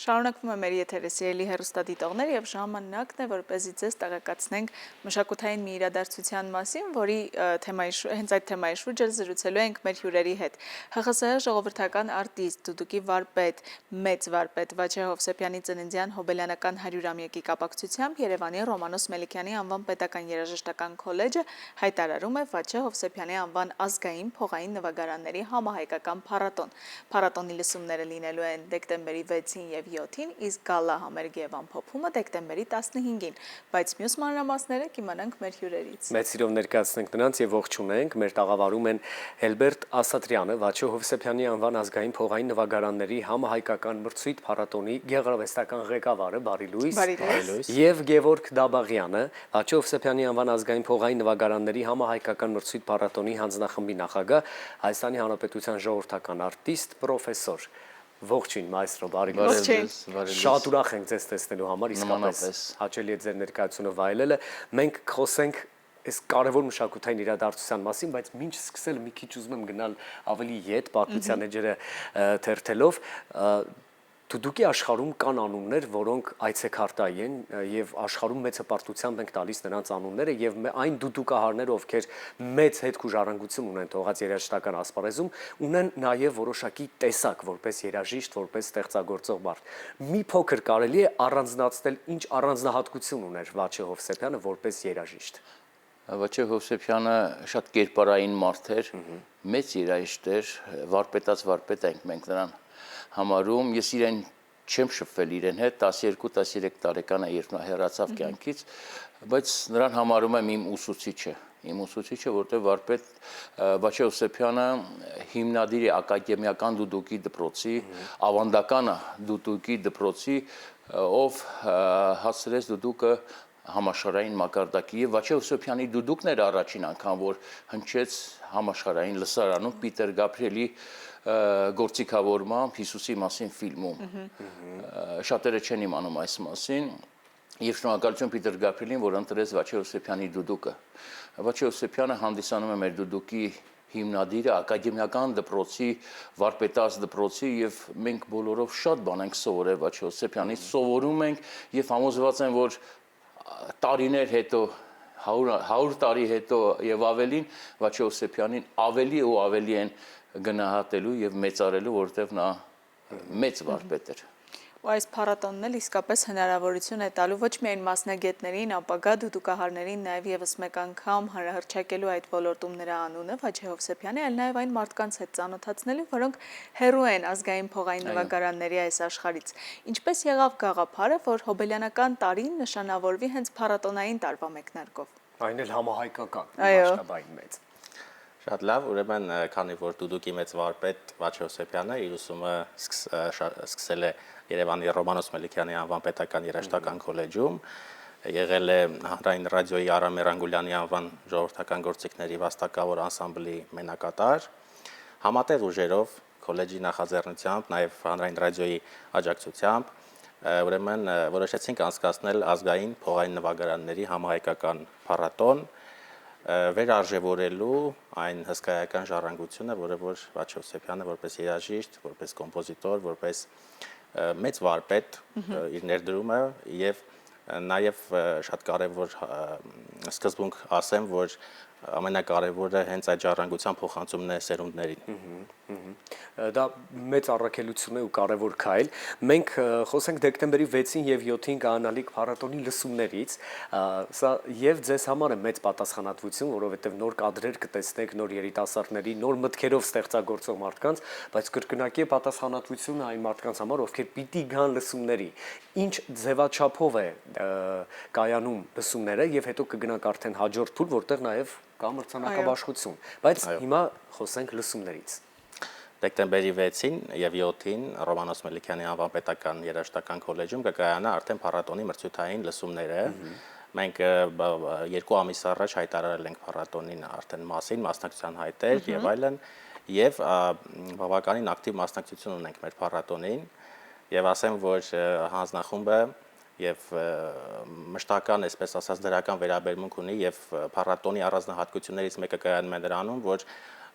Շարունակվում է մեր եթերը սիրելի հեռուստադիտողներ եւ ժամանակն է որպեսզի ձեզ տեղեկացնենք մշակութային մի իրադարձության մասին, որի հենց այդ թեմայի շուրջ զրուցելու ենք մեր հյուրերի հետ։ ՀԽՍՀ ժողովրդական արտիստ, դուդուկի վարպետ, մեծ վարպետ Վաչե Հովսեփյանի ծննդյան հոբելյանական 100-ամյակի կապակցությամբ Երևանի Ռոմանոս Մելիքյանի անվան պետական երաժշտական քոլեջը հայտարարում է Վաչե Հովսեփյանի անվան ազգային փողային նվագարանների համահայկական փառատոն։ Փառատոնի լսումները լինելու են դեկտեմբերի 6-ին եւ 7-ին, իսկ գալա համերգի եւ ամփոփումը դեկտեմբերի 15-ին, բայց մյուս մանրամասները կիմանանք մեր հյուրերից։ Մեծ սիրով ներկայացնենք նրանց եւ ողջունենք, մեր տաղավարում են Հելբերտ Ասատրյանը, Վաչե Հովսեփյանի անվան ազգային փողային նվագարանների համահայկական մրցույթ փառատոնի գեղարվեստական ղեկավարը, բարի լույս, եւ Գևորգ Դաբաղյանը, Վաչե Հովսեփյանի անվան ազգային փողային նվագարանների համահայկական մրցույթ փառատոնի հանձնախմբի նախագահ, Հայաստանի Հանրապետության ժողովրդական արտիստ, պրոֆեսոր։ Ողջույն մայստրո, բարի լույս։ Շատ ուրախ ենք ձեզ տեսնելու համար, իսկապես հաճելի է ձեր ներկայությունը վայելելը։ Մենք խոսենք այս կարևոր մշակութային իրադարձության մասին, բայց մինչ սկսել մի քիչ ուզում եմ գնալ ավելի ետ պատմության էջերը թերթելով, դուդուկի աշխարհում կան անուններ, որոնք այցեքարտայի են եւ աշխարհում մեծ հպարտությամբ ենք տալիս նրանց անունները եւ այն դուդուկահարները, ովքեր մեծ հետք ու ժառանգություն ունեն թողած երաժշտական ասպարեզում, ունեն նաեւ որոշակի տեսակ, որպես երաժիշտ, որպես ստեղծագործող մարդ։ Մի փոքր կարելի է առանձնացնել, ինչ առանձնահատկություն ուներ Վաչե Հովսեփյանը որպես երաժիշտ։ Վաչե Հովսեփյանը շատ կերպարային մարդ էր, մեծ երաժիշտ էր, վարպետած վարպետ ենք մենք նրան համարում, ես իրեն չեմ շփվել իրեն հետ, 12-13 տարեկան է, երբ նա հեռացավ կյանքից, բայց նրան համարում եմ իմ ուսուցիչը, որտեղ վարպետ Վաչե Հովսեփյանը հիմնադիր է ակադեմիական դուդուկի դպրոցի, ավանդական դուդուկի դպրոցի, ով հասցրեց դուդուկը համաշխարհային մակարդակի եւ Վաչե Հովսեփյանի դուդուկն էր առաջին անգամ, որ հնչեց համաշխարհային լսարանում Պիտեր Գաբրիելի գործիքավորմամբ Հիսուսի մասին ֆիլմում։ Շատերը չեն իմանում այս մասին եւ շնորհակալություն Պիտեր Գաբրիելին, որ ընտրեց Վաչե Հովսեփյանի դուդուկը։ Վաչե Հովսեփյանը հանդիսանում է մեր դուդուկի հիմնադիրը, ակադեմիական դպրոցի, վարպետաց դպրոցի եւ մենք բոլորով շատ բան ենք սովորել Վաչե Հովսեփյանից, սովորում ենք եւ համոզված եմ, որ տարիներ հետո 100 տարի հետո եւ ավելին Վաչե Հովսեփյանին ավելի ու ավելի են գնահատելու եւ մեծարելու, որովհետեւ նա մեծ վարպետ էր։ Ու այս փառատոնն էլ իսկապես հնարավորություն է տալու ոչ միայն մասնագետներին, ապագա դուդուկահարներին, նաև եւս մեկ անգամ հռչակելու այդ ոլորտում նրա անունը Վաչե Հովսեփյանի, այլ նաև այն մարդկանց հետ ծանոթացնելու, որոնք հեռու են ազգային փողային նվագարանների այս աշխարհից։ Ինչպես եղավ գաղափարը, որ հոբելյանական տարին նշանավորվի հենց փառատոնային տարվա մեկնարկով։ Այն էլ համահայկական, մասշտաբային մեծ։ Շատ լավ, ուրեմն քանի որ դուդուկի մեծ վարպետ Վաչե Հովսեփյանը իր ուսումը սկսել է Երևանի Ռոմանոս Մելիքյանի անվան պետական երաժշտական քոլեջում, եղել է հանրային ռադիոյի Արամ Էրանգուլյանի անվան ժողովրդական գործիքների վաստակավոր անսամբլի մենակատար, համատեղ ուժերով քոլեջի նախաձեռնությամբ, նաև հանրային ռադիոյի աջակցությամբ, ուրեմն որոշեցինք անցկացնել ազգային փողային նվագարանների համահայկական փառատոն, վերարժևորելու այն հսկայական ժառանգությունը, որը որ Վաչե Հովսեփյանը որպես երաժիշտ, որպես կոմպոզիտոր, որպես մեծ վարպետ իր ներդրումը եւ նաեւ շատ կարեւոր սկզբունք ասեմ, որ ամենակարևորը հենց այդ ժառանգության փոխանցումն է սերունդներին։ Դա մեծ առաքելություն է ու կարևոր քայլ։ Մենք խոսենք դեկտեմբերի 6-ին եւ 7-ին կայանալիք փառատոնի լսումներից, սա եւ ձեզ համար է մեծ պատասխանատվություն, որովհետեւ նոր կադրեր կտեսնեք, նոր երիտասարդների, նոր մտքերով ստեղծագործող մարդկանց, բայց կրկնակի է պատասխանատվությունը այն մարդկանց համար, ովքեր պիտի գան լսումների։ Ինչ ձևաչափով է կայանում լսումները եւ հետո կգնանք արդեն հաջորդ փուլ, որտեղ նաեւ կա մրցանակաբաշխություն, բայց հիմա խոսենք լսումներից։ Դեկտեմբերի 6-ին եւ 7-ին Ռոմանոս Մելիքյանի անվան պետական երաժշտական քոլեջում կկայանա արդեն փառատոնի մրցութային լսումները։ Մենք 2 ամիս առաջ հայտարարել ենք փառատոնին արդեն մասին, մասնակցության հայտեր եւ այլն, եւ բավականին ակտիվ մասնակցություն ունենք մեր փառատոնին եւ ասեմ, որ հանձնախումբը եւ մշտական, այսպես ասած, դրական վերաբերմունք ունի եւ փառատոնի առանձնահատկություններից մեկը կայանում է նրանում, որ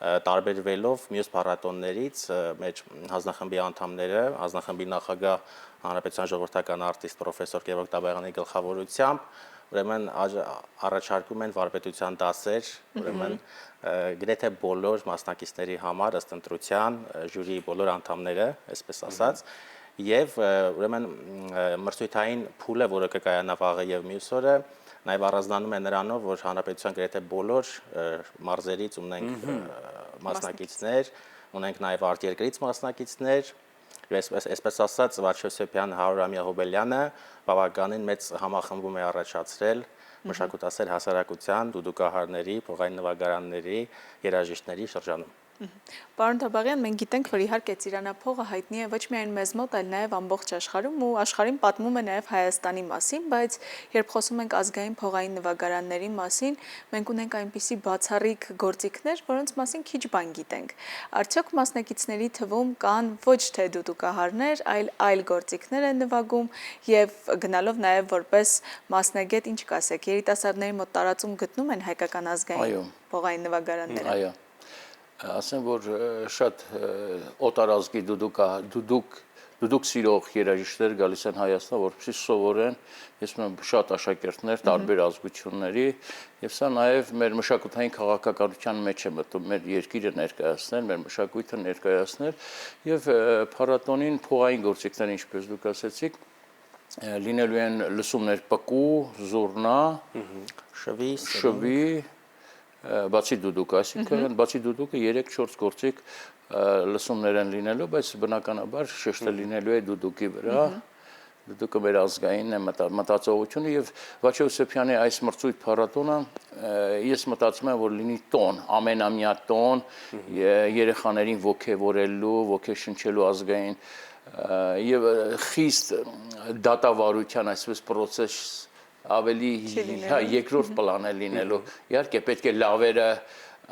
տարբերվելով մյուս փառատոններից մեր հանձնախմբի անդամները, հանձնախմբի նախագահ հանրապետության ժողովրդական արտիստ պրոֆեսոր Գևորգ Տաբայանի գլխավորությամբ ուրեմն առաջարկում են վարպետության դասեր, ուրեմն գրեթե բոլոր մասնակիցների համար ըստ ընտրության ժյուրիի բոլոր անդամները, այսպես ասած, եւ ուրեմն մրցույթային փուլը, որը կկայանա վաղը եւ մյուս օրը, նաև առանձնանում է նրանով, որ հանրապետության գրեթե բոլոր մարզերից ունենք մասնակիցներ, ունենք նաև արտերկրից մասնակիցներ, այսպես ասած Վաչե Հովսեփյանը 100-ամյա հոբելյանը բավականին մեծ համախմբում է առաջացրել մշակութասեր հասարակության, դուդուկահարների, փողային նվագարանների, երաժիշտների շրջանում։ Պարոն Թաբաղյան, մենք գիտենք, որ իհարկե ծիրանափողը հայտնի է ոչ միայն մեզ մոտ, այլ նաև ամբողջ աշխարհում ու աշխարհին պատմում է նաև Հայաստանի մասին, բայց երբ խոսում ենք ազգային փողային նվագարանների մասին, մենք ունենք այնպիսի բացառիկ գործիքներ, որոնց մասին քիչ բան գիտենք։ Արդյոք մասնակիցների թվում կան ոչ թե դուդուկահարներ, այլ գործիքներ են նվագում եւ գնալով նաև որպես մասնագետ ինչ կասեք, երիտասարդների մոտ տարածում գտնում են հայկական ազգային փողային նվագարանները։ Այո։ Ասեմ, որ շատ օտարազգի դուդուկ սիրող երաժիշտներ գալիս են Հայաստան, որպեսզի սովորեն, ես ունեմ շատ աշակերտներ տարբեր ազգությունների, եւ սա նաեւ մեր մշակութային քաղաքականության մեջ է մտնում, մեր երկիրը ներկայացնել, մեր մշակույթը ներկայացնել եւ փառատոնին փողային գործիքներ, ինչպես դուք ասեցիք, լինելու են լսումներ պկու, զուռնա, շվի, բացի դուդուկը, այսինքն բացի դուդուկը 3-4 գործիք լսումներ են լինելու, բայց բնականաբար շեշտը լինելու է դուդուկի վրա, դուդուկը մեր ազգային է մտածողությունը եւ Վաչե Հովսեփյանի այս մրցույթ փառատոնը ես մտածում եմ, որ լինի տոն, ամենամյա տոն, երեխաներին ոգևորելու, ոգեշնչելու ազգային եւ խիստ դատավարության այսպես process ավելի երկրորդ պլան է լինելու։ Իհարկե պետք է լավերը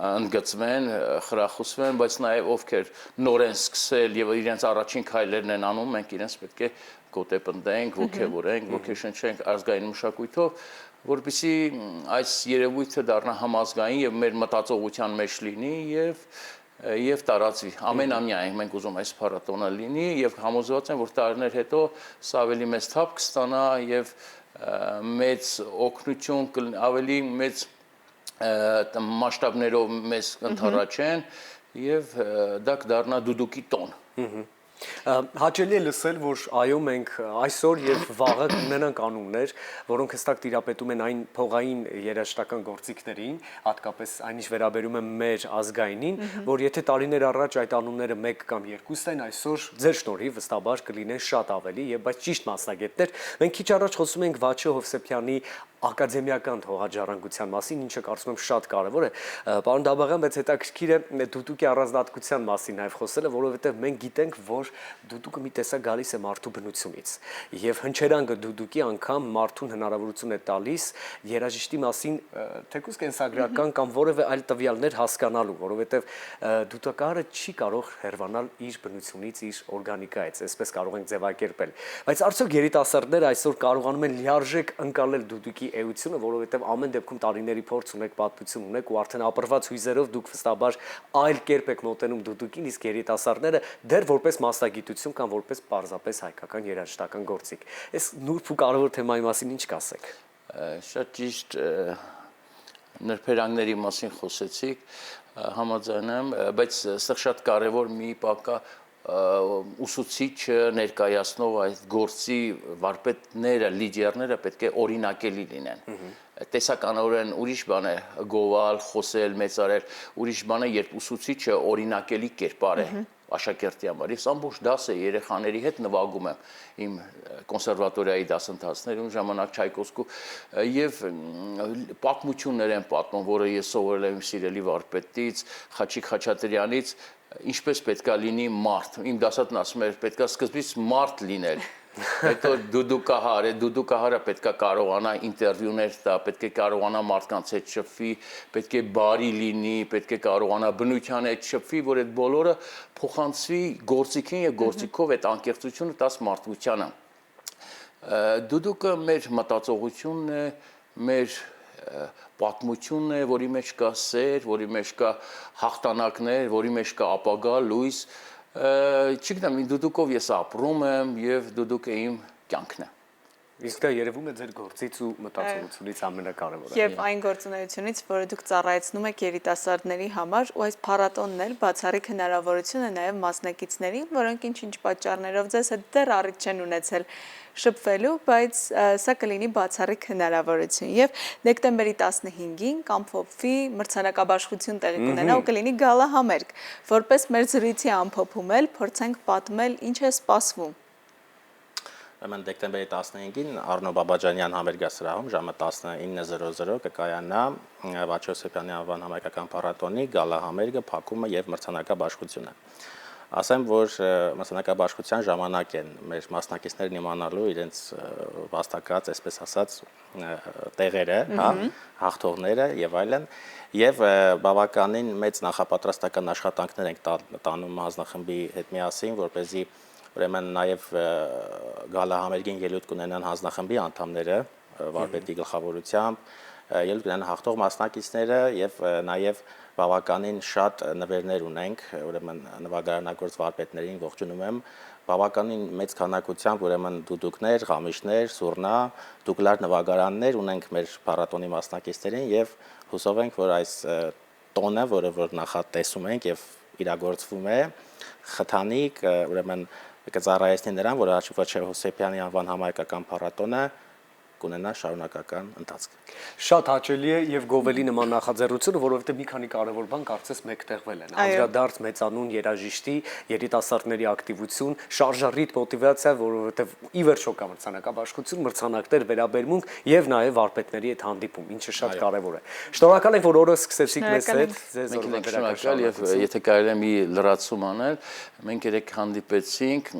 ընդգծվեն, խրախուսվեն, բայց նաև ովքեր նոր են սկսել եւ իրենց առաջին քայլերն են անում, մենք իրենց պետք է գոտեպնդենք, ոգևորենք, ոգեշնչենք ազգային մշակույթով, որպեսզի այս երևույթը դառնա համազգային եւ մեր մտածողության մեջ լինի եւ տարածվի։ Ամենամյա ենք մենք ուզում այս փառատոնը լինի եւ համոզված եմ, որ տարիներ հետո սա ավելի մեծ թափ կստանա եւ մեծ օգնություն ավելի մեծ մասշտաբներով մեզ ընթառաջեն եւ դա կդառնա դուդուկի տոն։ Հաճելի է լսել, որ այո մենք այսօր եւ վաղը կունենանք անուններ, որոնք հստակ տիրապետում են այն փողային երաժշտական գործիքներին, հատկապես այնիշ վերաբերում է մեր ազգայինին, որ եթե տարիներ առաջ այդ անունները 1 կամ 2 են, այսօր ձեր շնորհիվ վստահաբար կլինեն շատ ավելի եւ բայց ճիշտ մասնագետներ։ Մենք քիչ առաջ խոսում ենք Վաչե Հովսեփյանի ակադեմիական թողաջարանկության մասին, ինչը կարծում եմ շատ կարևոր է։ Պարոն Դաբաղյան, բայց հետաքրքիր է դուդուկի առանձնահատկության մասին նաև խոսելը, որովհետև մենք գիտենք, որ դուդուկը մի տեսակ գալիս է մարդու բնությունից, եւ հնչերանգը դուդուկի անգամ մարդուն հնարավորություն է տալիս երաժիշտի մասին թեկուզ կենսագրական կամ որևէ այլ տվյալներ հասկանալու, որովհետև դուդուկարը չի կարող հեռանալ իր բնությունից, իր օրգանիկայից, այսպես կարող ենք ձևակերպել։ Բայց արդյոք երիտասարդները այսօր կարողանում են լիարժեք ընկալել դուդուկի էությունը, որովհետև ամեն դեպքում տարիների փորձ ունեք, պատմություն ունեք ու արդեն ապրված հույզերով դուք վստահաբար այլ կերպ եք մոտենում դուդուկին, իսկ երիտասարդները դեռ որպես մասնագիտություն կամ որպես պարզապես հայկական երաժշտական գործիք։ Այս նուրբ ու կարևոր թեմայի մասին ինչ կասեք։ Շատ ճիշտ նրբերանգների մասին խոսեցիք, համաձայն եմ, բայց այստեղ շատ կարևոր մի բան կա ուսուցիչը ներկայացնող այդ գործի վարպետները, լիդերները պետք է օրինակելի լինեն։ Տեսականորեն ուրիշ բան է գովալ, խոսել, մեծարել, ուրիշ բան է, երբ ուսուցիչը օրինակելի կերպար է աշակերտի համար։ Ես ամբողջ դասը երեխաների հետ նվագում եմ իմ կոնսերվատորիայի դասընթացներում ժամանակ Չայկովսկու եւ պատմություններ են պատմում, որը ես սովորել եմ սիրելի վարպետից Խաչիկ Խաչատրյանից, ինչպես պետքա լինի մարդ։ Իմ դասատն ասում էր, պետքա սկզբից մարդ լինել։ Հետո դուդուկահարը պետքա կարողանա ինտերվյուներ տա, պետք է կարողանա մարդկանց հետ շփվի, պետք է բարի լինի, պետք է կարողանա բնության հետ շփվի, որ այդ բոլորը փոխանցվի գործիքին եւ գործիքով այդ անկեղծությունը տաս մարդկությանը։ Դուդուկը մեր մտածողությունն է, մեր պատմությունն է, որի մեջ կա սեր, որի մեջ կա հաղթանակներ, որի մեջ կա ապագա, լույս, չգիտեմ, դուդուկով ես ապրում եմ եւ դուդուկը իմ կյանքն է։ Իսկ դա երևում է ձեր գործից ու մտածողությունից ամենակարևորը։ Եվ այն գործունեությունից, որը դուք ծառայեցնում եք երիտասարդների համար, ու այս փառատոնն էլ բացառիկ հնարավորություն է նաև մասնակիցներին, որոնք ինչ-ինչ պատճառներով ձեզ հետ դեռ առիթ չեն ունեցել շփվելու, բայց սա կլինի բացառիկ հնարավորություն։ Եվ դեկտեմբերի 15-ին կամփոփվի մրցանակաբաշխություն տեղի կունենա ու կլինի գալա համերգ, որպես մեր զրույցի ամփոփում էլ փորձենք պատմել ինչ է սպասվում։ Ուրեմն դեկտեմբերի 15-ին Արնո Բաբաջանյան համերգասրահում ժամը 19:00 կկայանա Վաչե Հովսեփյանի անվան համայնքական փառատոնի գալա համերգը, փակումը եւ մրցանակաբաշխությունը։ Ասեմ, որ մրցանակաբաշխության ժամանակ են մեր մասնակիցներն իմանալու իրենց վաստակած, այսպես ասած, տեղերը, հա, հաղթողները եւ այլն, եւ բավականին մեծ նախապատրաստական աշխատանքներ ենք տանում հանձնախմբի հետ միասին, որպեսզի ուրեմն նաև գալա համերգին ելույթ կունենան հանձնախմբի անդամները վարպետի գլխավորությամբ, ելույթ կունենան հաղթող մասնակիցները եւ նաև բավականին շատ նվերներ ունենք, ուրեմն նվագարանագործ վարպետներին ողջունում եմ, բավականին մեծ քանակությամբ ուրեմն դուդուկներ, ղամիշներ, սուրնա, դուկլար նվագարաններ ունենք մեր փառատոնի մասնակիցներին եւ հուսով ենք, որ այս տոնը, որ նախատեսում ենք եւ իրագործվում է, խթանիկ, ուրեմն կծառայեցնի նրան, որ Վաչե Հովսեփյանի անվան համայնքական փառատոնը կունենա շարունակական ընթացք։ Շատ հաճելի է եւ գովելի նման նախաձեռնությունը, որովհետեւ մի քանի կարևոր բան կարծես մեկտեղվել են։ Անդրադարձ մեծանուն երաժիշտի, երիտասարդների ակտիվություն, շարժառիթ մոտիվացիա, որովհետեւ ի վերջո կա մրցանակաբաշխություն, մրցանակներ, վերաբերմունք եւ նաեւ վարպետների հետ հանդիպում, ինչը շատ կարևոր է։ Շնորհակալ ենք, որ օրը սկսեցիք մեզ հետ, ձեզ օրը շնորհակալ եւ եթե կարելի է մի լրացում անել, մենք երեք հանդիպեցինք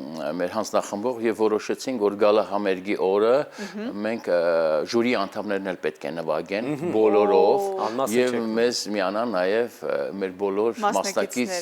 մեր հանձնախմբով եւ որոշեցինք, որ գալա համերգի օրը մենք ժյուրի անդամներն էլ պետք է նվագեն բոլորով եւ մեզ միանան նաեւ մեր բոլոր մասնակից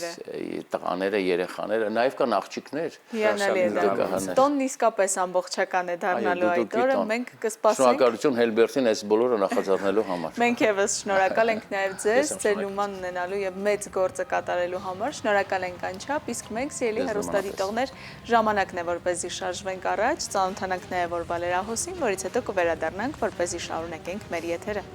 տղաները, երեխաները, նաեւ կան աղջիկներ։ Հիանալի է դա։ Տոնն իսկապես ամբողջական է դառնալու այդ օրը, մենք կսպասենք։ Շնորհակալություն Հելբերտին այս բոլորը նախաձեռնելու համար։ Մենք եւս շնորհակալ ենք նաեւ ձեզ, ձեր լուման ունենալու եւ մեծ գործը կատարելու համար։ Շնորհակալ ենք անչափ, իսկ մենք սիրելի հեռուստադիտողներ, ժամանակն է որպեսզի շարժվենք առաջ, ծանոթանանք նաեւ որ Վալեր Ահոսին, որից հետո կվերադառնանք, որպեսզի շարունակենք մեր եթերը։